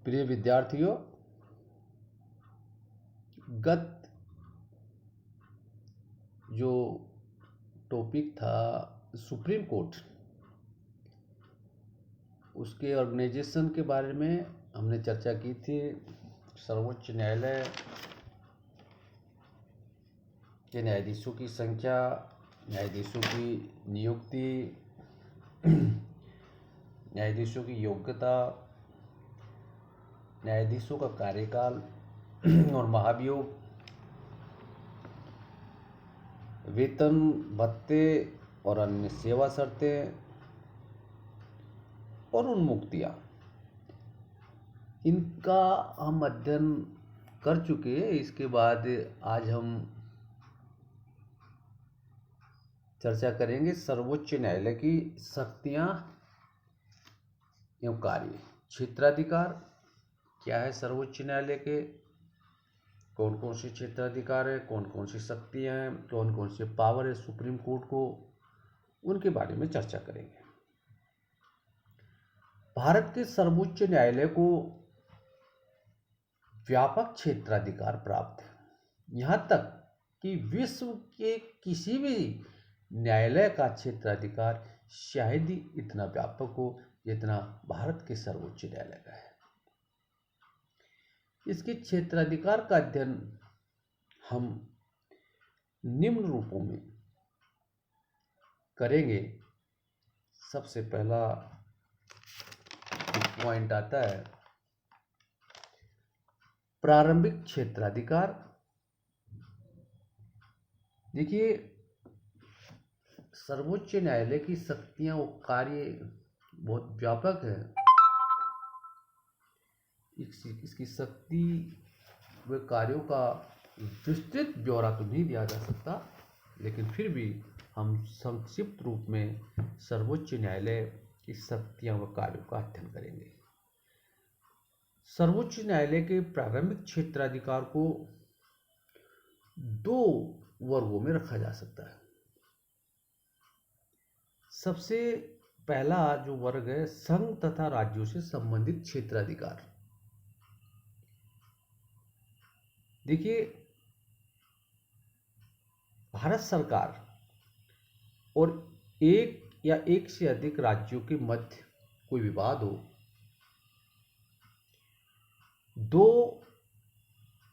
प्रिय विद्यार्थियों, गत जो टॉपिक था सुप्रीम कोर्ट, उसके ऑर्गेनाइजेशन के बारे में हमने चर्चा की थी। सर्वोच्च न्यायालय के न्यायाधीशों की संख्या, न्यायाधीशों की नियुक्ति, न्यायाधीशों की योग्यता, न्यायाधीशों का कार्यकाल और महाभियोग, वेतन, भत्ते और अन्य सेवा शर्तें और उन्मुक्तियां, इनका हम अध्ययन कर चुके हैं। इसके बाद आज हम चर्चा करेंगे सर्वोच्च न्यायालय की शक्तियां एवं कार्य। क्षेत्राधिकार क्या है सर्वोच्च न्यायालय के, कौन कौन से क्षेत्राधिकार है, कौन कौन सी शक्तियां हैं, कौन कौन से पावर है सुप्रीम कोर्ट को, उनके बारे में चर्चा करेंगे। भारत के सर्वोच्च न्यायालय को व्यापक क्षेत्राधिकार प्राप्त है, यहाँ तक कि विश्व के किसी भी न्यायालय का क्षेत्राधिकार शायद ही इतना व्यापक हो जितना भारत के सर्वोच्च न्यायालय का है। इसके क्षेत्राधिकार का अध्ययन हम निम्न रूपों में करेंगे। सबसे पहला पॉइंट आता है प्रारंभिक क्षेत्राधिकार। देखिए, सर्वोच्च न्यायालय की शक्तियां और कार्य बहुत व्यापक है। इसकी शक्ति व कार्यों का विस्तृत ब्यौरा तो नहीं दिया जा सकता, लेकिन फिर भी हम संक्षिप्त रूप में सर्वोच्च न्यायालय की शक्तियां व कार्यों का अध्ययन करेंगे। सर्वोच्च न्यायालय के प्रारंभिक क्षेत्राधिकार को दो वर्गों में रखा जा सकता है। सबसे पहला जो वर्ग है संघ तथा राज्यों से संबंधित क्षेत्राधिकार। देखिए, भारत सरकार और एक या एक से अधिक राज्यों के मध्य कोई विवाद हो, दो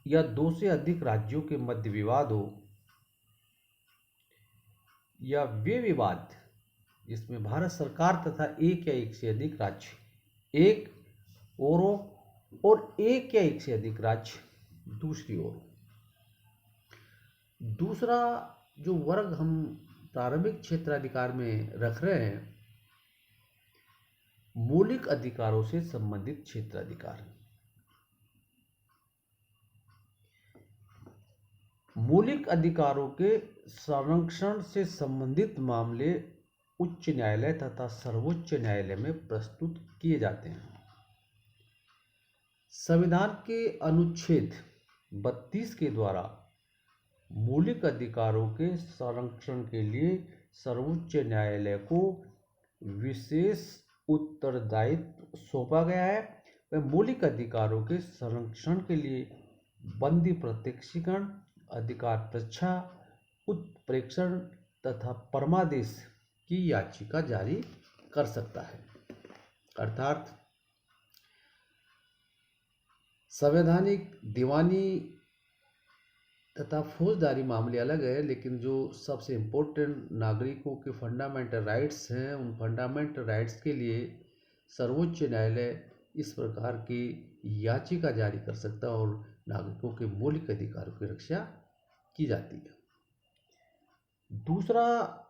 या दो से अधिक राज्यों के मध्य विवाद हो, या वे विवाद जिसमें भारत सरकार तथा एक या एक से अधिक राज्य एक ओर हो और एक या एक से अधिक राज्य दूसरी ओर। दूसरा जो वर्ग हम प्रारंभिक क्षेत्राधिकार में रख रहे हैं, मौलिक अधिकारों से संबंधित क्षेत्राधिकार। मौलिक अधिकारों के संरक्षण से संबंधित मामले उच्च न्यायालय तथा सर्वोच्च न्यायालय में प्रस्तुत किए जाते हैं। संविधान के अनुच्छेद 32 के द्वारा मौलिक अधिकारों के संरक्षण के लिए सर्वोच्च न्यायालय को विशेष उत्तरदायित्व सौंपा गया है। वह मौलिक अधिकारों के संरक्षण के लिए बंदी प्रत्यक्षीकरण, अधिकार परीक्षा, उत्प्रेक्षण तथा परमादेश की याचिका जारी कर सकता है। अर्थात संवैधानिक, दीवानी तथा फौजदारी मामले अलग है, लेकिन जो सबसे इम्पोर्टेंट नागरिकों के फंडामेंटल राइट्स हैं, उन फंडामेंटल राइट्स के लिए सर्वोच्च न्यायालय इस प्रकार की याचिका जारी कर सकता है और नागरिकों के मौलिक अधिकारों की रक्षा की जाती है। दूसरा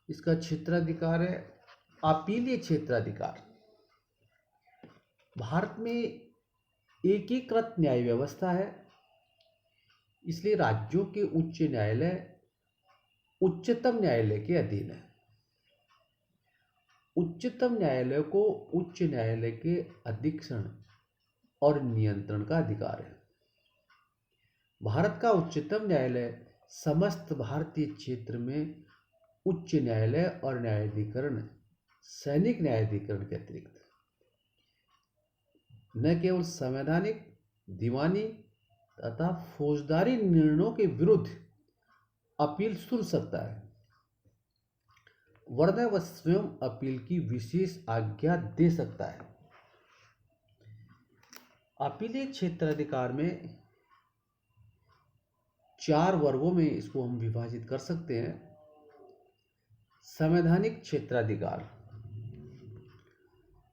इसका क्षेत्राधिकार है अपीलीय क्षेत्राधिकार। भारत में एकीकृत न्याय व्यवस्था है, इसलिए राज्यों के उच्च न्यायालय उच्चतम न्यायालय के अधीन है। उच्चतम न्यायालय को उच्च न्यायालय के अधीक्षण और नियंत्रण का अधिकार है। भारत का उच्चतम न्यायालय समस्त भारतीय क्षेत्र में उच्च न्यायालय और न्यायाधिकरण, सैनिक न्यायाधिकरण के अतिरिक्त न केवल संवैधानिक, दीवानी तथा फौजदारी निर्णयों के विरुद्ध अपील सुन सकता है, वरना वह स्वयं अपील की विशेष आज्ञा दे सकता है। अपीलीय क्षेत्राधिकार में 4 वर्गों में इसको हम विभाजित कर सकते हैं। संवैधानिक क्षेत्राधिकार,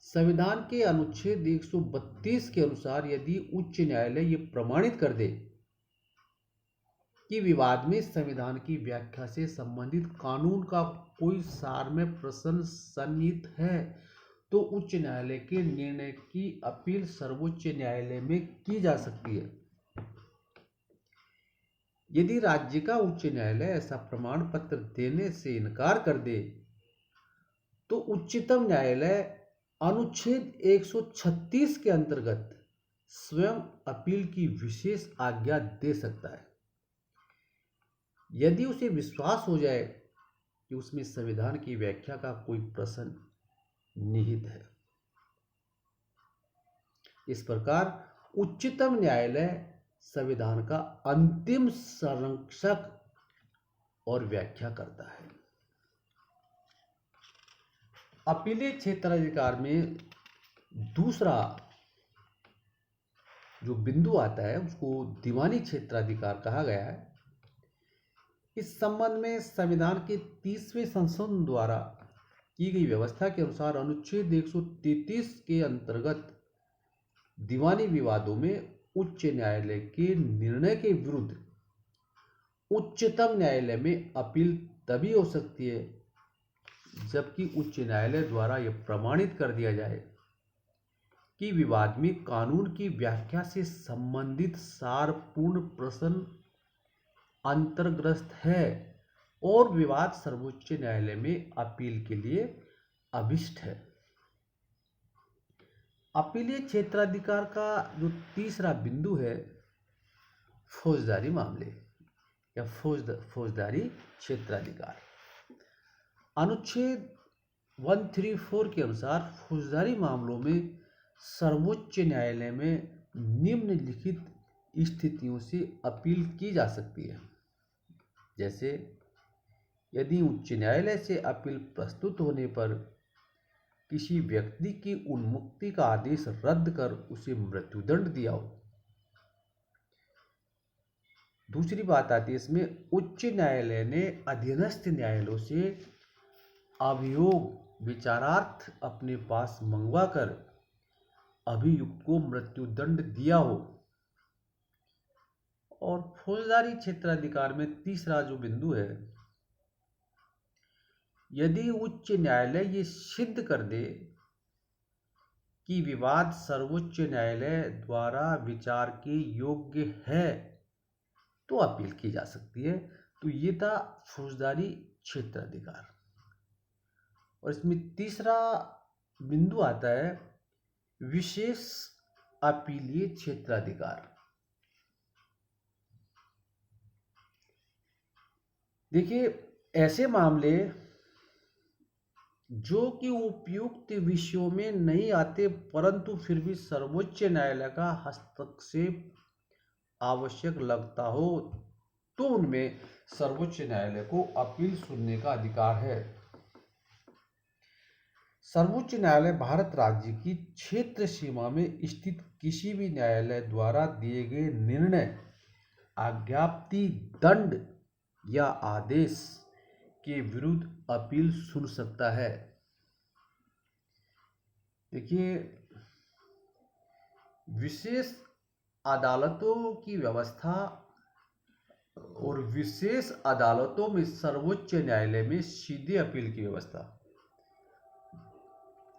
संविधान के अनुच्छेद 132 के अनुसार यदि उच्च न्यायालय ये प्रमाणित कर दे कि विवाद में संविधान की व्याख्या से संबंधित कानून का कोई सारमय प्रश्न सन्निहित है, तो उच्च न्यायालय के निर्णय की अपील सर्वोच्च न्यायालय में की जा सकती है। यदि राज्य का उच्च न्यायालय ऐसा प्रमाण पत्र देने से इनकार कर दे, तो उच्चतम न्यायालय अनुच्छेद 136 के अंतर्गत स्वयं अपील की विशेष आज्ञा दे सकता है, यदि उसे विश्वास हो जाए कि उसमें संविधान की व्याख्या का कोई प्रश्न निहित है। इस प्रकार उच्चतम न्यायालय संविधान का अंतिम संरक्षक और व्याख्या करता है। अपीलीय क्षेत्राधिकार में दूसरा जो बिंदु आता है उसको दीवानी क्षेत्राधिकार कहा गया है। इस संबंध में संविधान के 30वें संशोधन द्वारा की गई व्यवस्था के अनुसार अनुच्छेद 133 के अंतर्गत दीवानी विवादों में उच्च न्यायालय के निर्णय के विरुद्ध उच्चतम न्यायालय में अपील तभी हो सकती है जबकि उच्च न्यायालय द्वारा यह प्रमाणित कर दिया जाए कि विवाद में कानून की व्याख्या से संबंधित सारपूर्ण प्रश्न अंतर्ग्रस्त है और विवाद सर्वोच्च न्यायालय में अपील के लिए अभिष्ट है। अपीलीय क्षेत्राधिकार का जो तीसरा बिंदु है फौजदारी मामले या फौजदारी क्षेत्राधिकार। अनुच्छेद 134 के अनुसार फौजदारी मामलों में सर्वोच्च न्यायालय में निम्नलिखित स्थितियों से अपील की जा सकती है। जैसे यदि उच्च न्यायालय से अपील प्रस्तुत होने पर किसी व्यक्ति की उन्मुक्ति का आदेश रद्द कर उसे मृत्युदंड दिया हो। दूसरी बात आती है इसमें उच्च न्यायालय ने अधीनस्थ न्यायालयों से अभियोग विचारार्थ अपने पास मंगवा कर अभियुक्त को मृत्युदंड दिया हो। और फौजदारी क्षेत्राधिकार में तीसरा जो बिंदु है, यदि उच्च न्यायालय ये सिद्ध कर दे कि विवाद सर्वोच्च न्यायालय द्वारा विचार के योग्य है तो अपील की जा सकती है। तो ये था फौजदारी क्षेत्राधिकार। और इसमें तीसरा बिंदु आता है विशेष अपीलीय क्षेत्राधिकार। देखिए ऐसे मामले जो कि उपयुक्त विषयों में नहीं आते परंतु फिर भी सर्वोच्च न्यायालय का हस्तक्षेप आवश्यक लगता हो, तो उनमें सर्वोच्च न्यायालय को अपील सुनने का अधिकार है। सर्वोच्च न्यायालय भारत राज्य की क्षेत्र सीमा में स्थित किसी भी न्यायालय द्वारा दिए गए निर्णय, आज्ञप्ति, दंड या आदेश के विरुद्ध अपील सुन सकता है। देखिए विशेष अदालतों की व्यवस्था और विशेष अदालतों में सर्वोच्च न्यायालय में सीधे अपील की व्यवस्था।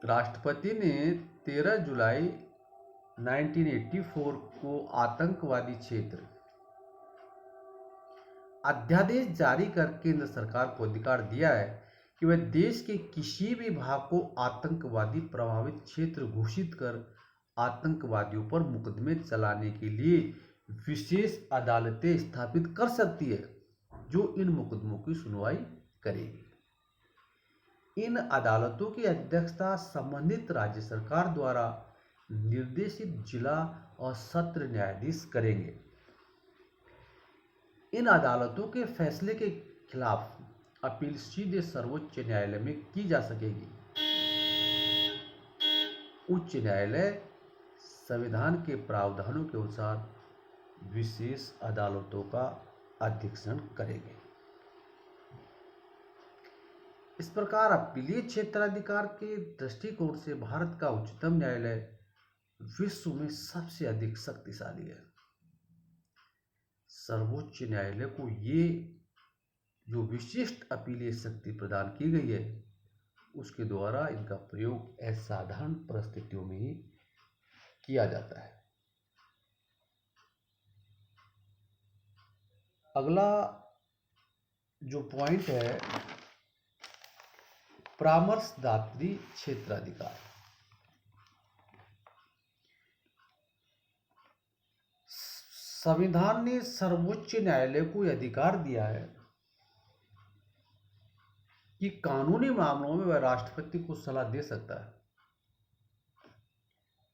राष्ट्रपति ने 13 जुलाई 1984 को आतंकवादी क्षेत्र अध्यादेश जारी कर केंद्र सरकार को अधिकार दिया है कि वह देश के किसी भी भाग को आतंकवादी प्रभावित क्षेत्र घोषित कर आतंकवादियों पर मुकदमे चलाने के लिए विशेष अदालतें स्थापित कर सकती है जो इन मुकदमों की सुनवाई करेगी। इन अदालतों की अध्यक्षता संबंधित राज्य सरकार द्वारा निर्देशित जिला और सत्र न्यायाधीश करेंगे। इन अदालतों के फैसले के खिलाफ अपील सीधे सर्वोच्च न्यायालय में की जा सकेगी। उच्च न्यायालय संविधान के प्रावधानों के अनुसार विशेष अदालतों का अध्यक्षण करेंगे। इस प्रकार अपीलीय क्षेत्राधिकार के दृष्टिकोण से भारत का उच्चतम न्यायालय विश्व में सबसे अधिक शक्तिशाली है। सर्वोच्च न्यायालय को ये जो विशिष्ट अपीलीय शक्ति प्रदान की गई है, उसके द्वारा इनका प्रयोग असाधारण परिस्थितियों में ही किया जाता है। अगला जो पॉइंट है, परामर्शदात्री क्षेत्राधिकार। संविधान ने सर्वोच्च न्यायालय को यह अधिकार दिया है कि कानूनी मामलों में वह राष्ट्रपति को सलाह दे सकता है।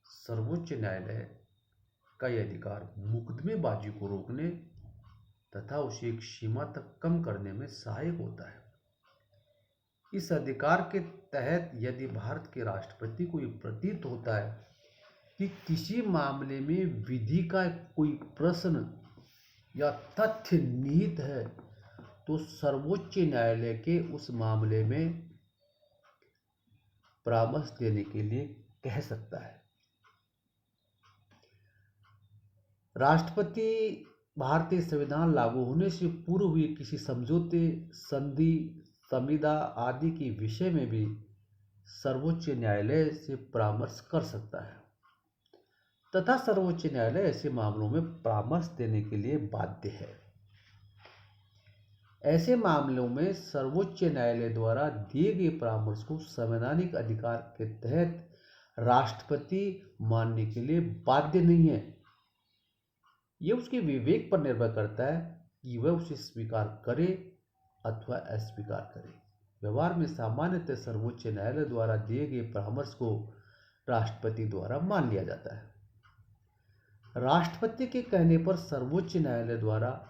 सर्वोच्च न्यायालय का यह अधिकार मुकदमेबाजी को रोकने तथा उसे एक सीमा तक कम करने में सहायक होता है। इस अधिकार के तहत यदि भारत के राष्ट्रपति को यह प्रतीत होता है कि किसी मामले में विधि का कोई प्रश्न या तथ्य निहित है, तो सर्वोच्च न्यायालय के उस मामले में परामर्श देने के लिए कह सकता है। राष्ट्रपति भारतीय संविधान लागू होने से पूर्व हुए किसी समझौते, संधि, संविदा आदि के विषय में भी सर्वोच्च न्यायालय से परामर्श कर सकता है तथा सर्वोच्च न्यायालय ऐसे मामलों में परामर्श देने के लिए बाध्य है। ऐसे मामलों में सर्वोच्च न्यायालय द्वारा दिए गए परामर्श को संवैधानिक अधिकार के तहत राष्ट्रपति मानने के लिए बाध्य नहीं है। यह उसके विवेक पर निर्भर करता है कि वह उसे स्वीकार करे अथवा अस्वीकार करे। व्यवहार में सामान्यतः सर्वोच्च न्यायालय द्वारा दिए गए परामर्श को राष्ट्रपति द्वारा मान लिया जाता है। राष्ट्रपति के कहने पर सर्वोच्च न्यायालय द्वारा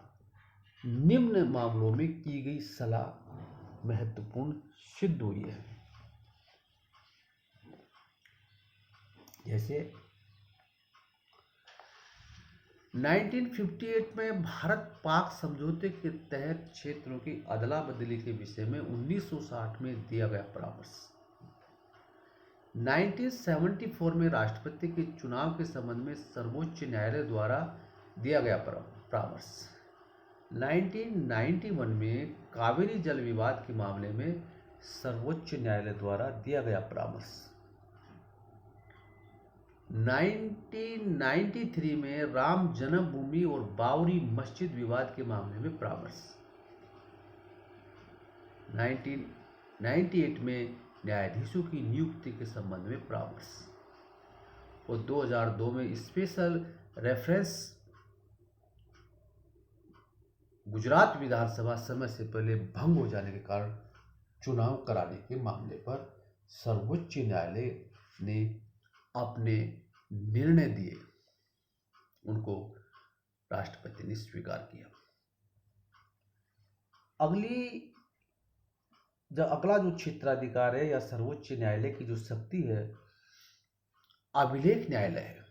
निम्न मामलों में की गई सलाह महत्वपूर्ण सिद्ध हुई है। जैसे 1958 में भारत पाक समझौते के तहत क्षेत्रों की अदला बदली के विषय में 1960 में दिया गया परामर्श। 1974 में राष्ट्रपति के चुनाव के संबंध में सर्वोच्च न्यायालय द्वारा दिया गया परामर्श। 1991 में कावेरी जल विवाद के मामले में सर्वोच्च न्यायालय द्वारा दिया गया परामर्श। 1993 में राम जन्मभूमि और बाबरी मस्जिद विवाद के मामले में परामर्श। 1998 में न्यायाधीशों की नियुक्ति के संबंध में परामर्श और 2002 में स्पेशल रेफरेंस गुजरात विधानसभा समय से पहले भंग हो जाने के कारण चुनाव कराने के मामले पर सर्वोच्च न्यायालय ने अपने निर्णय दिए, उनको राष्ट्रपति ने स्वीकार किया। अगला जो क्षेत्राधिकार है या सर्वोच्च न्यायालय की जो शक्ति है, अभिलेख न्यायालय है।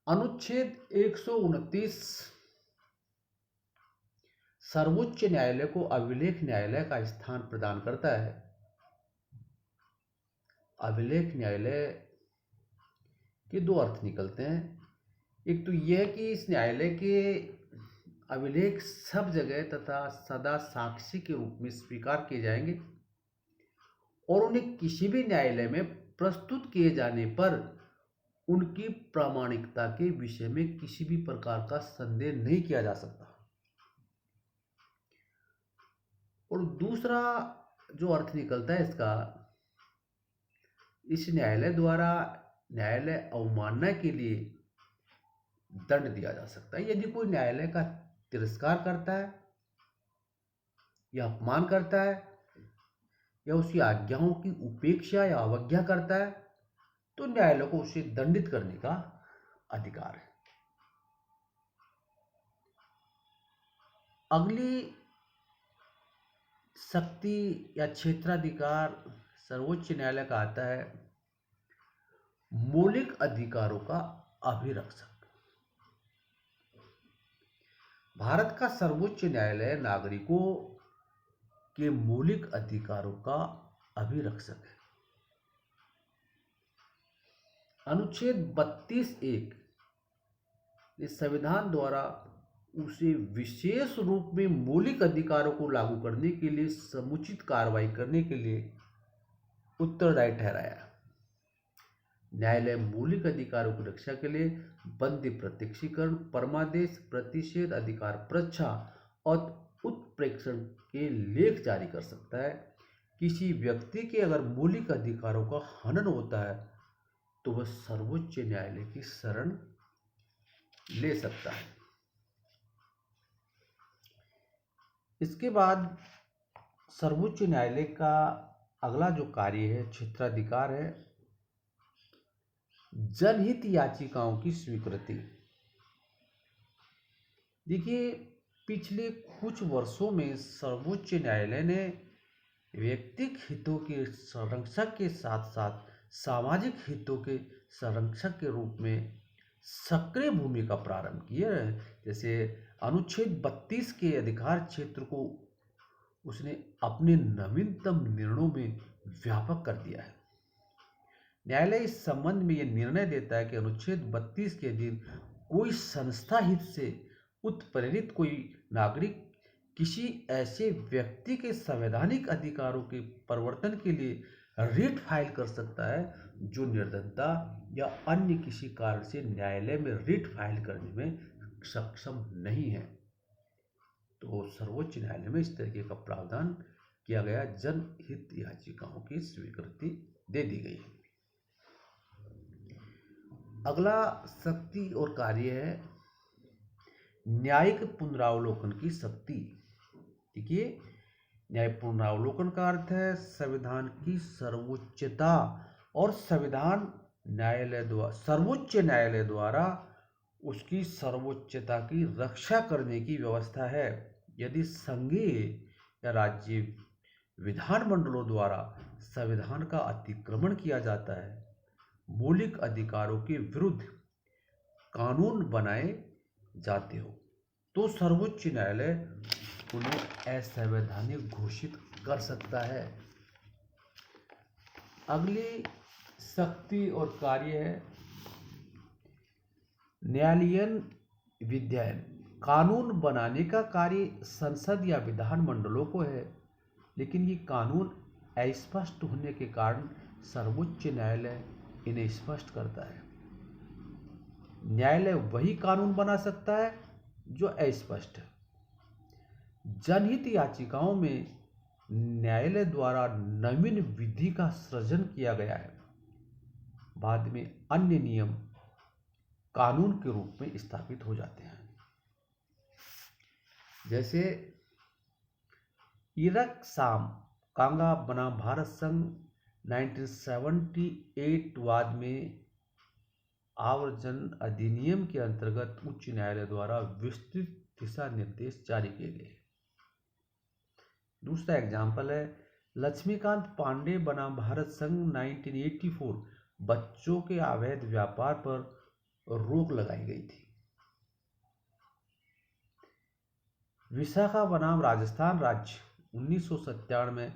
अनुच्छेद 129 सर्वोच्च न्यायालय को अभिलेख न्यायालय का स्थान प्रदान करता है। अभिलेख न्यायालय के दो अर्थ निकलते हैं। एक तो यह कि इस न्यायालय के अभिलेख सब जगह तथा सदा साक्षी के रूप में स्वीकार किए जाएंगे और उन्हें किसी भी न्यायालय में प्रस्तुत किए जाने पर उनकी प्रामाणिकता के विषय में किसी भी प्रकार का संदेह नहीं किया जा सकता। और दूसरा जो अर्थ निकलता है इसका, इस न्यायालय द्वारा न्यायालय अवमानना के लिए दंड दिया जा सकता है। यदि कोई न्यायालय का तिरस्कार करता है या अपमान करता है या उसकी आज्ञाओं की उपेक्षा या अवज्ञा करता है, तो न्यायालय को उसे दंडित करने का अधिकार है। अगली शक्ति या क्षेत्राधिकार सर्वोच्च न्यायालय का आता है मौलिक अधिकारों का अभिरक्षक। भारत का सर्वोच्च न्यायालय नागरिकों के मौलिक अधिकारों का अभिरक्षक है। अनुच्छेद 32(1) इस संविधान द्वारा उसे विशेष रूप में मौलिक अधिकारों को लागू करने के लिए समुचित कार्रवाई करने के लिए उत्तरदायी ठहराया। न्यायालय मौलिक अधिकारों की रक्षा के लिए बंदी प्रत्यक्षीकरण, परमादेश, प्रतिषेध, अधिकार परीक्षा और उत्प्रेक्षण के लेख जारी कर सकता है। किसी व्यक्ति के अगर मौलिक अधिकारों का हनन होता है तो वह सर्वोच्च न्यायालय की शरण ले सकता है। इसके बाद सर्वोच्च न्यायालय का अगला जो कार्य है, क्षेत्राधिकार है, जनहित याचिकाओं की स्वीकृति। देखिए, पिछले कुछ वर्षों में सर्वोच्च न्यायालय ने व्यक्तिगत हितों के संरक्षक के साथ साथ सामाजिक हितों के संरक्षक के रूप में सक्रिय भूमिका प्रारंभ की है। जैसे अनुच्छेद 32 के अधिकार क्षेत्र को उसने अपने नवीनतम निर्णयों में व्यापक कर दिया है। न्यायालय इस संबंध में यह निर्णय देता है कि अनुच्छेद 32 के अधीन कोई संस्था हित से उत्प्रेरित कोई नागरिक किसी ऐसे व्यक्ति के संवैधानिक अधिकारों के परिवर्तन के लिए रिट फाइल कर सकता है जो निर्धनता या अन्य किसी कारण से न्यायालय में रिट फाइल करने में सक्षम नहीं है। तो सर्वोच्च न्यायालय में इस तरीके का प्रावधान किया गया, जनहित याचिकाओं की स्वीकृति दे दी गई है। अगला शक्ति और कार्य है न्यायिक पुनरावलोकन की शक्ति। देखिए, न्याय पुनरावलोकन का अर्थ है संविधान की सर्वोच्चता और सर्वोच्च न्यायालय द्वारा उसकी सर्वोच्चता की रक्षा करने की व्यवस्था है। यदि संघीय या राज्य विधानमंडलों द्वारा संविधान का अतिक्रमण किया जाता है, मौलिक अधिकारों के विरुद्ध कानून बनाए जाते हो, तो सर्वोच्च न्यायालय उन्हें असंवैधानिक घोषित कर सकता है। अगली शक्ति और कार्य है न्यायालयीन विधेयन। कानून बनाने का कार्य संसद या विधानमंडलों को है, लेकिन ये कानून अस्पष्ट होने के कारण सर्वोच्च न्यायालय इन्हें स्पष्ट करता है। न्यायालय वही कानून बना सकता है जो अस्पष्ट है। जनहित याचिकाओं में न्यायालय द्वारा नवीन विधि का सृजन किया गया है, बाद में अन्य नियम कानून के रूप में स्थापित हो जाते हैं। जैसे इरक साम कांगा बनाम भारत संघ 1978 बाद में आवर्जन अधिनियम के अंतर्गत उच्च न्यायालय द्वारा विस्तृत दिशा निर्देश जारी किए गए। दूसरा एग्जाम्पल है लक्ष्मीकांत पांडे बनाम भारत संघ 1984, बच्चों के अवैध व्यापार पर रोक लगाई गई थी। विशाखा बनाम राजस्थान राज्य 1997 में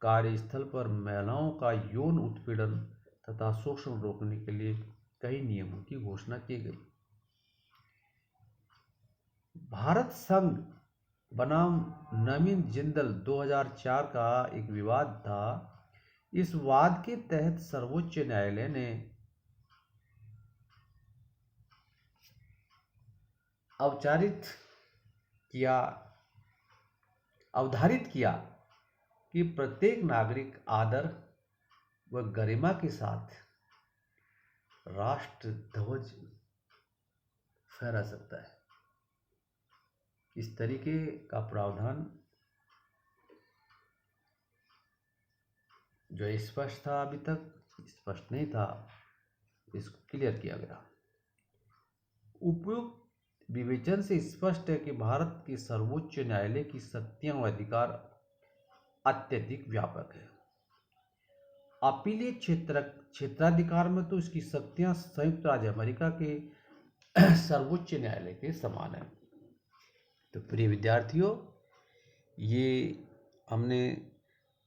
कार्यस्थल पर महिलाओं का यौन उत्पीड़न तथा शोषण रोकने के लिए कई नियमों की घोषणा की गई। भारत संघ बनाम नवीन जिंदल 2004 का एक विवाद था। इस वाद के तहत सर्वोच्च न्यायालय ने अवधारित किया कि प्रत्येक नागरिक आदर व गरिमा के साथ राष्ट्र ध्वज फहरा सकता है। इस तरीके का प्रावधान जो स्पष्ट था, अभी तक स्पष्ट नहीं था, इसको क्लियर किया गया। उपयुक्त विवेचन से स्पष्ट है कि भारत के सर्वोच्च न्यायालय की शक्तियां व अधिकार अत्यधिक व्यापक है। अपीलीय क्षेत्राधिकार में तो इसकी शक्तियां संयुक्त राज्य अमेरिका के सर्वोच्च न्यायालय के समान है। तो प्रिय विद्यार्थियों, ये हमने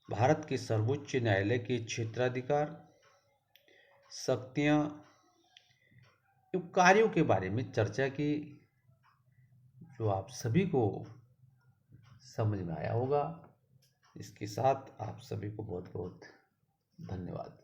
भारत के सर्वोच्च न्यायालय के क्षेत्राधिकार, शक्तियां एवं कार्यों के बारे में चर्चा की, जो आप सभी को समझ में आया होगा। इसके साथ आप सभी को बहुत बहुत धन्यवाद।